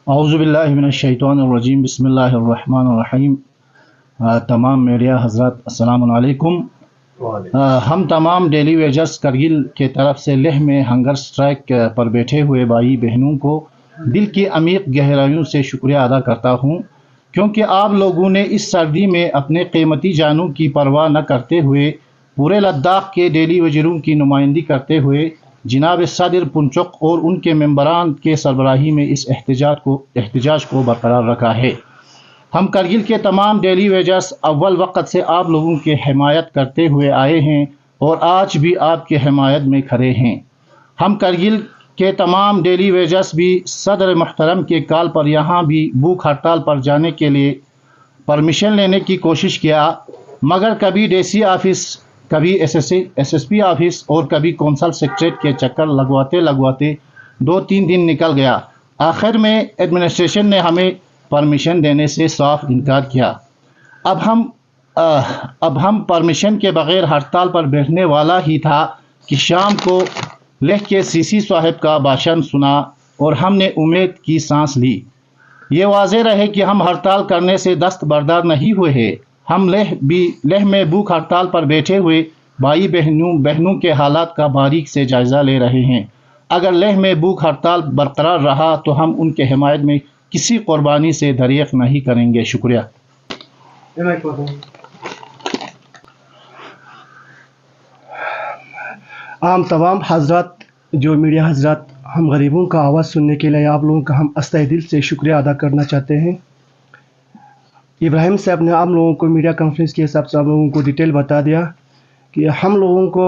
اعوذ باللہ من الشیطان الرجیم، بسم اللہ الرحمن الرحیم۔ تمام میڈیا حضرات السلام علیکم۔ ہم تمام ڈیلی ویجرز کرگل کے طرف سے لیہ میں ہنگر سٹرائک پر بیٹھے ہوئے بھائی بہنوں کو دل کی عمیق گہرائیوں سے شکریہ ادا کرتا ہوں، کیونکہ آپ لوگوں نے اس سردی میں اپنے قیمتی جانوں کی پرواہ نہ کرتے ہوئے پورے لداخ کے ڈیلی ویجروں کی نمائندگی کرتے ہوئے جناب صدر پنچوک اور ان کے ممبران کے سربراہی میں اس احتجاج کو برقرار رکھا ہے۔ ہم کرگل کے تمام ڈیلی ویجرز اول وقت سے آپ لوگوں کی حمایت کرتے ہوئے آئے ہیں اور آج بھی آپ کی حمایت میں کھڑے ہیں۔ ہم کرگل کے تمام ڈیلی ویجرز بھی صدر محترم کے کال پر یہاں بھی بھوک ہڑتال پر جانے کے لیے پرمیشن لینے کی کوشش کیا، مگر کبھی ڈی سی آفس، کبھی ایس ایس پی آفس اور کبھی کونسل سیکریٹریٹ کے چکر لگواتے 2-3 دن نکل گیا۔ آخر میں ایڈمنسٹریشن نے ہمیں پرمیشن دینے سے صاف انکار کیا۔ اب ہم پرمیشن کے بغیر ہڑتال پر بیٹھنے والا ہی تھا کہ شام کو لیہ کے سی سی صاحب کا بھاشن سنا اور ہم نے امید کی سانس لی۔ یہ واضح رہے کہ ہم ہڑتال کرنے سے دستبردار نہیں ہوئے ہیں۔ ہم لیہ میں بھوک ہڑتال پر بیٹھے ہوئے بھائی بہنوں کے حالات کا باریک سے جائزہ لے رہے ہیں۔ اگر لیہ میں بھوک ہڑتال برقرار رہا تو ہم ان کے حمایت میں کسی قربانی سے دریغ نہیں کریں گے۔ شکریہ۔ عام تمام حضرات، جو میڈیا حضرات، ہم غریبوں کا آواز سننے کے لیے آپ لوگوں کا ہم استہ دل سے شکریہ ادا کرنا چاہتے ہیں۔ ابراہیم صاحب نے آپ لوگوں کو میڈیا کانفرنس کے حساب سے آپ لوگوں کو ڈیٹیل بتا دیا کہ ہم لوگوں کو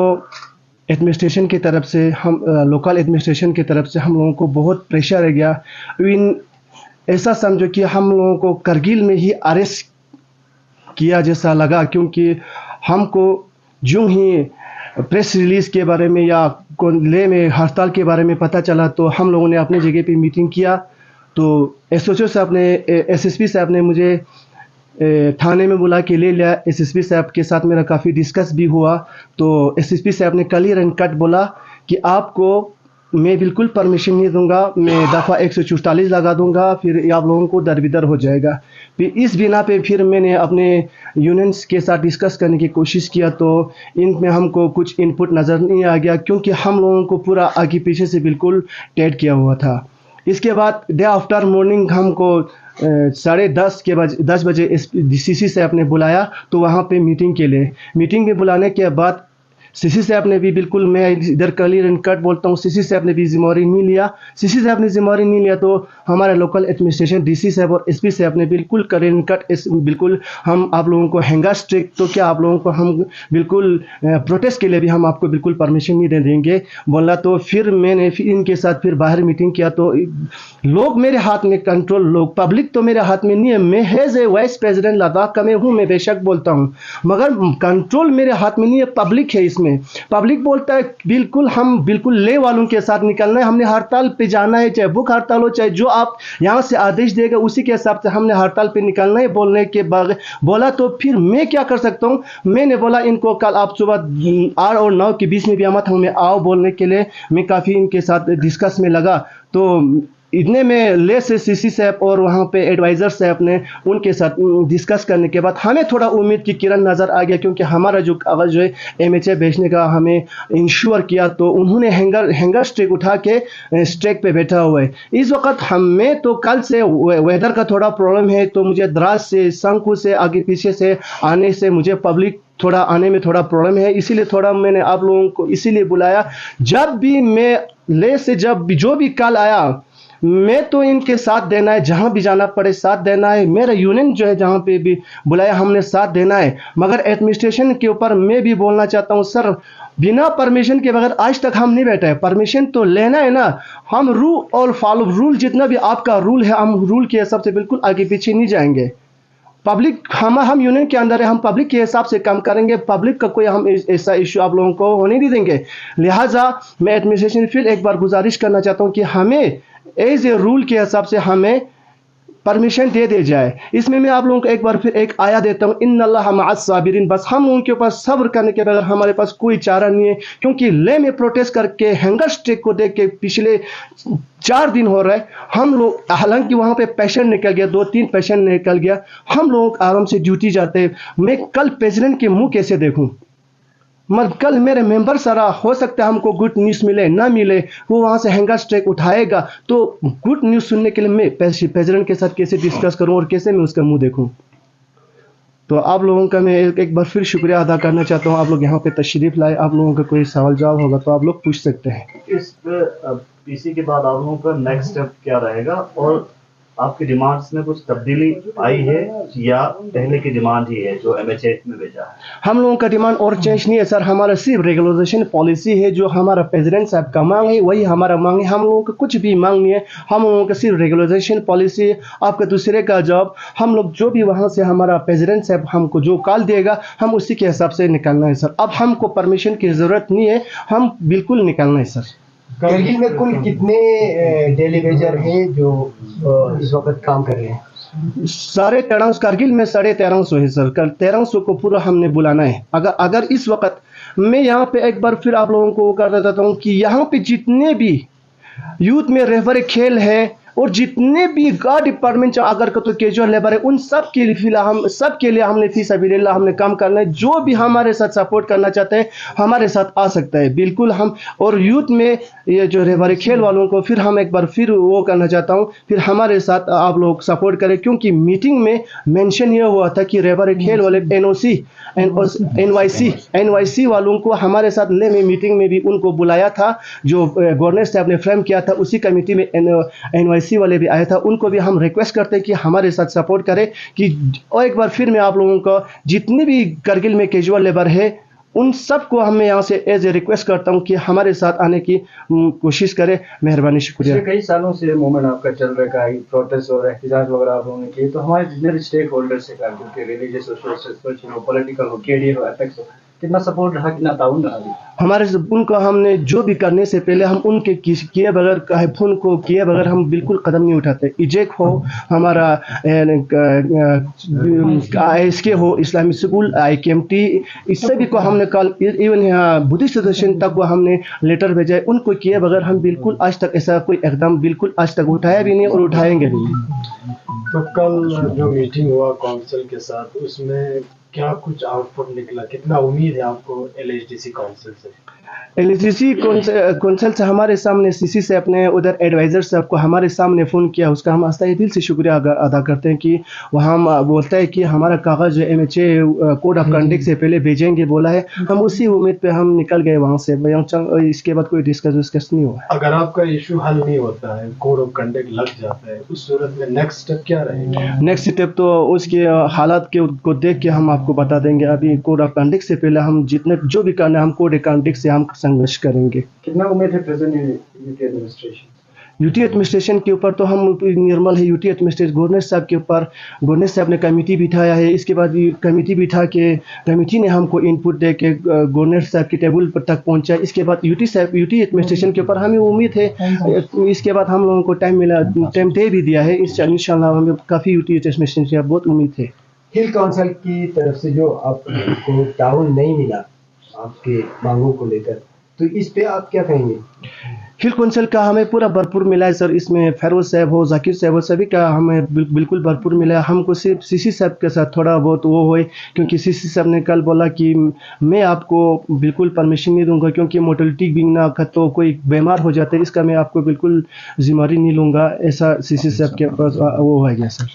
ایڈمنسٹریشن کی طرف سے، لوکل ایڈمنسٹریشن کی طرف سے ہم لوگوں کو بہت پریشر رہ گیا۔ ایسا سمجھو کہ ہم لوگوں کو کرگل میں ہی اریسٹ کیا جیسا لگا، کیونکہ ہم کو جو ہی پریس ریلیز کے بارے میں یا لیہ میں ہڑتال کے بارے میں پتہ چلا تو ہم لوگوں نے اپنی جگہ پہ میٹنگ کیا۔ تو ایس ایچ او صاحب نے، ایس ایس پی صاحب نے مجھے تھانے میں بلا کے لے لیا۔ ایس ایس پی صاحب کے ساتھ میرا کافی ڈسکس بھی ہوا۔ تو ایس ایس پی صاحب نے کلیئر اینڈ کٹ بولا کہ آپ کو میں بالکل پرمیشن نہیں دوں گا، میں دفعہ 144 لگا دوں گا، پھر آپ لوگوں کو در بدر ہو جائے گا۔ پھر اس بنا پہ پھر میں نے اپنے یونینس کے ساتھ ڈسکس کرنے کی کوشش کیا تو ان میں ہم کو کچھ ان پٹ نظر نہیں آ گیا، کیونکہ ہم لوگوں کو پورا آگے پیچھے سے بالکل ٹیٹ کیا ہوا تھا۔ اس کے بعد ڈے آفٹر مارننگ ہم کو 10:30 بجے سی سی صاحب نے بلایا، تو وہاں پہ میٹنگ میں بلانے کے بعد سی سی صاحب نے بھی بالکل، میں ادھر کلیئر اینڈ کٹ بولتا ہوں، سی سی صاحب نے بھی ذمہ داری نہیں لیا۔ سی سی صاحب نے ذمہ داری نہیں لیا تو ہمارے لوکل ایڈمنسٹریشن ڈی سی صاحب اور ایس پی صاحب نے بالکل کلیئر اینڈ کٹ بالکل ہم آپ لوگوں کو ہینگر اسٹرائک، تو کیا آپ لوگوں کو ہم بالکل پروٹیسٹ کے لیے بھی ہم آپ کو بالکل پرمیشن نہیں دیں گے بولا۔ تو پھر میں نے ان کے ساتھ پھر باہر میٹنگ کیا، تو لوگ میرے ہاتھ میں کنٹرول، لوگ پبلک تو میرے ہاتھ میں نہیں ہے۔ میں as a vice president Ladakh کا میں ہوں، میں بے شک بولتا ہوں، مگر کنٹرول میرے ہاتھ میں نہیں ہے، پبلک ہے اس میں۔ پبلک بولتا ہے بالکل ہم بالکل لے والوں کے ساتھ نکلنا ہے، ہم نے ہڑتال پہ جانا ہے، چاہے بھوک ہڑتال ہو، چاہے جو آپ یہاں سے آدیش دے گا اسی کے حساب سے ہم نے ہڑتال پہ نکلنا ہے بولنے کے بعد بولا۔ تو پھر میں کیا کر سکتا ہوں، میں نے بولا ان کو کل آپ صبح 8 اور 9 کے بیچ میں بھی آمد ہوں میں آؤ بولنے کے لیے، میں کافی ان کے ساتھ ڈسکس میں لگا۔ تو اتنے میں لے سے سی سی صاحب اور وہاں پہ ایڈوائزر صاحب نے ان کے ساتھ ڈسکس کرنے کے بعد ہمیں تھوڑا امید کی کرن نظر آ گیا، کیونکہ ہمارا جو کاغذ جو ہے ایم ایچ اے بھیجنے کا ہمیں انشور کیا، تو انہوں نے ہینگر اسٹرائک اٹھا کے اسٹرائک پہ بیٹھا ہوا ہے۔ اس وقت ہمیں تو کل سے ویدر کا تھوڑا پرابلم ہے، تو مجھے دراز سے، سنکو سے، آگے پیچھے سے آنے سے مجھے پبلک تھوڑا آنے میں تھوڑا پرابلم ہے، اسی لیے تھوڑا میں نے آپ لوگوں کو اسی لیے بلایا۔ جب بھی میں لے سے جو بھی کال آیا، میں تو ان کے ساتھ دینا ہے، جہاں بھی جانا پڑے ساتھ دینا ہے۔ میرا یونین جو ہے جہاں پہ بھی بلایا ہم نے ساتھ دینا ہے، مگر ایڈمنسٹریشن کے اوپر میں بھی بولنا چاہتا ہوں، سر بنا پرمیشن کے بغیر آج تک ہم نہیں بیٹھے ہیں، پرمیشن تو لینا ہے نا۔ ہم رول اور فالو رول، جتنا بھی آپ کا رول ہے ہم رول کے حساب سے بالکل آگے پیچھے نہیں جائیں گے۔ پبلک ہم یونین کے اندر ہے، ہم پبلک کے حساب سے کام کریں گے، پبلک کا کوئی ہم ایسا ایشو آپ لوگوں کو ہونے نہیں دیں گے۔ لہٰذا میں ایڈمنسٹریشن پھر ایک بار گزارش کرنا چاہتا ہوں کہ ہمیں ایز اے رول کے حساب سے ہمیں परमिशन दे दी जाए। इसमें मैं आप लोगों को एक बार फिर एक आया देता हूँ, इन्नल्लाह मअस साबिरीन। बस हम लोगों के पास सब्र करने के बगैर हमारे पास कोई चारा नहीं है, क्योंकि ले में प्रोटेस्ट करके हैंगर स्ट्राइक को देख के पिछले 4 दिन हो रहा है। हम लोग, हालांकि वहाँ पे पेशेंट निकल गया, 2-3 पेशेंट निकल गया, हम लोग आराम से ड्यूटी जाते हैं। मैं कल प्रेसिडेंट के मुंह कैसे देखूं? मगर कल मेरे मेंबर सारा, हो सकता है हमको गुड न्यूज़ मिले ना मिले, वो वहाँ से हैंगर स्ट्राइक उठाएगा, तो गुड न्यूज़ सुनने के लिए मैं प्रेसिडेंट के साथ कैसे डिस्कस करूं और कैसे मैं उसका मुंह देखूं? तो आप लोगों का मैं एक बार फिर शुक्रिया अदा करना चाहता हूं। आप लोग यहाँ पे तशरीफ़ लाए। आप लोगों का कोई सवाल जवाब होगा तो आप लोग पूछ सकते हैं। इस पीसी के बाद आप लोगों का नेक्स्ट स्टेप क्या रहेगा, और आपकी डिमांड्स में कुछ तब्दीली आई है या पहले की डिमांड ही है जो MHA में भेजा है? हम लोगों का डिमांड और चेंज नहीं है सर, हमारा सिर्फ रेगुलराइजेशन पॉलिसी है। जो हमारा प्रेसिडेंट साहब का मांग है वही हमारा मांग है। हम लोगों का कुछ भी मांग नहीं है, हम लोगों का सिर्फ रेगुलराइजेशन पॉलिसी है। आपका दूसरे का जॉब, हम लोग जो भी वहाँ से हमारा प्रेसिडेंट साहब हमको जो कॉल देगा हम उसी के हिसाब से निकलना है सर। अब हमको परमिशन की ज़रूरत नहीं है, हम बिल्कुल निकलना है सर। करगिल में कुल कितने डेली वेजर हैं जो इस वक्त काम कर रहे हैं? 1350 कारगिल में 1350 है सर। 1350 को पूरा हमने बुलाना है। अगर इस वक्त मैं यहाँ पे एक बार फिर आप लोगों को करना चाहता हूँ कि यहाँ पे जितने भी यूथ में रहबर खेल है और जितने भी गार्ड डिपार्टमेंट अगर तो कैजुअल लेबर है, उन सब के लिए फिलहाल हम सब के लिए हमने फी सबीलिल्लाह हमने काम करना है। जो भी हमारे साथ सपोर्ट करना चाहते हैं हमारे साथ आ सकता है बिल्कुल हम। और यूथ में ये जो रहबर खेल वालों को फिर हम एक बार फिर वो करना चाहता हूँ, फिर हमारे साथ आप लोग सपोर्ट करें, क्योंकि मीटिंग में मेंशन ये हुआ था कि रहबर खेल वाले NYC वालों को हमारे साथ ले में मीटिंग में भी उनको बुलाया था। जो गवर्नर साहब ने फ्रेम किया था उसी कमेटी में NYC वाले भी आया था। उनको भी हम रिक्वेस्ट करते हैं कि हमारे साथ सपोर्ट करें। कि और एक बार फिर मैं आप लोगों को जितने भी करगिल में कैजुअल लेबर है उन सबको हम यहाँ से एज ए रिक्वेस्ट करता हूँ कि हमारे साथ आने की कोशिश करें। मेहरबानी, शुक्रिया। कई सालों से मूवमेंट आपका चल रहा है, प्रोटेस्ट और एहतजाज वगैरह आप लोगों ने किए, तो हमारे जितने भी स्टेक होल्डर्स है करगिल के, रिलीजियस हो, पॉलिटिकल हो, KDA हो, एपेक्स हो, कितना सपोर्ट रहा, कितना ताउन रहा? हमारे उनको हमने जो भी करने से पहले हम उनके किए बगैर फोन को किए बगैर हम बिल्कुल कदम नहीं उठाते। इजेक हो, हमारा ISK हो, इस्लामिक स्कूल, IKMT, इससे भी को हमने कल इवन बुद्धिस्ट एसोसिएशन तक को हमने लेटर भेजा है। उनको किए बगैर हम बिल्कुल आज तक ऐसा कोई एकदम बिल्कुल आज तक उठाया भी नहीं और उठाएंगे भी नहीं। तो कल जो मीटिंग हुआ काउंसिल के साथ, उसमें क्या कुछ आउटपुट निकला? कितना उम्मीद है आपको LHDC काउंसिल से? LHDC काउंसिल से हमारे सामने CC से अपने उधर एडवाइज़र साहब को हमारे सामने फ़ोन किया, उसका हम आस्था दिल से शुक्रिया अदा करते हैं कि वहाँ बोलता है कि हमारा कागज़ MHA कोड ऑफ कंडक्ट से पहले भेजेंगे बोला है। हम उसी उम्मीद पे हम निकल गए वहाँ से। इसके बाद कोई डिस्कस नहीं हुआ। अगर आपका इशू हल नहीं होता है, कोड ऑफ कंडक्ट लग जाता है, उस सूरत में नेक्स्ट स्टेप क्या रहेगा? नेक्स्ट स्टेप तो उसके हालात को देख के हम आपको बता देंगे। अभी कोड ऑफ कंडक्ट से पहले हम जितने जो भी करना है हम कोड ऑफ कंडक्ट से हम संघर्ष करेंगे। कितना उम्मीद है present UT administration? UT administration के ऊपर तो हम निर्मल है। यूटी एडमिनिस्ट्रेशन गवर्नर साहब के ऊपर, गवर्नर साहब ने कमेटी बिठाया है। इसके बाद कमेटी बिठा के कमेटी ने हमको इनपुट दे के गवर्नर साहब के टेबल पर तक पहुंचा। इसके बाद यूटी एडमिनिस्ट्रेशन के ऊपर हमें उम्मीद है। इसके बाद हम लोगों को टाइम मिला, टाइम दे भी दिया है। इंशाल्लाह हमें काफ़ी यूटी एडमिनिस्ट्रेशन से बहुत उम्मीद है। हिल काउंसिल की तरफ से जो आपको टाउन नहीं मिला आपके मांगों को लेकर, तो इस पे आप क्या कहेंगे? हिल काउंसिल का हमें पूरा भरपूर मिला है सर। इसमें फेरोज साहब हो, जाकिर साहब हो, सभी का हमें बिल्कुल भरपूर मिला है। हमको सिर्फ CC साहब के साथ थोड़ा बहुत वो हुए, क्योंकि CC साहब ने कल बोला कि मैं आपको बिल्कुल परमिशन नहीं दूंगा, क्योंकि मोर्टेलिटी बिना तो कोई बीमार हो जाता है, इसका मैं आपको बिल्कुल जिम्मेदारी नहीं लूँगा। ऐसा CC साहब के पास वो है गया सर।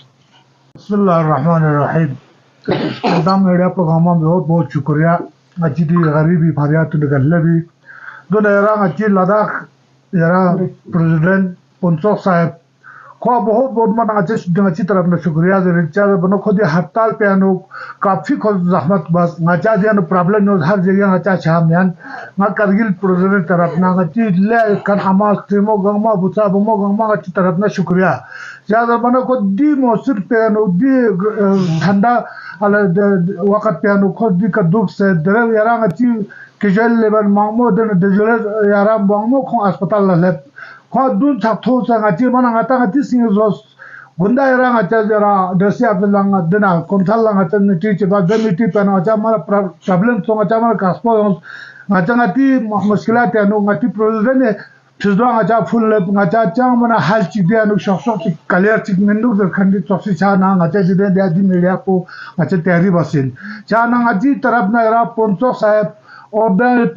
बिस्मिल्लाहिर्रहमानिर्रहीम। तमाम मीडिया प्रोग्राम में बहुत बहुत शुक्रिया। अच्छी दी गरीबी फरियाद निकल भी दो नहरा अच्छी लद्दाख यारा प्रेसिडेंट पुंसोक साहब को बहुत बहुत मन अच्छी तरफ में शुक्रिया रिचा बनो खुद हड़ताल पे अनु काफ़ी खुद जहमत बस नचा दिया प्रॉब्लम नो हर जगह नचा छामियान ना करगिल प्रेसिडेंट तरफ ना अच्छी ले कन अमा स्ट्रीमो गंगमा बुसा बमो गंगमा अच्छी तरफ में शुक्रिया ज़्यादा बनो खुद दी मौसर पे अनु दी ठंडा वक़्त पे अनु खुद दी का दुख से दर यारा अच्छी किजल लेबर मांगमो दिन डिजल यारा मांगमो को अस्पताल ले को दून छातो से अच्छी मना आता अच्छी सिंह जोस Gunda era ngaca jara desi apelang dena konsal lang ngaca niti coba dan niti pen ngaca mana problem so ngaca mana kaspo ngaca ngati muskilat ya nu ngati problem ne tuzdo ngaca full lep ngaca cang mana hal cik dia nu sok cik clear cik mendu berkhandi toksi cha na ngaca jide dia di media ko ngaca tayari basin cha na ngaci taraf na era ponso sahib اور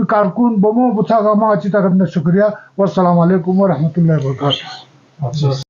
کارکن بمو بتا گا ما اچھی طرف نے شکریہ والسلام علیکم ورحمۃ اللہ وبرکاتہ.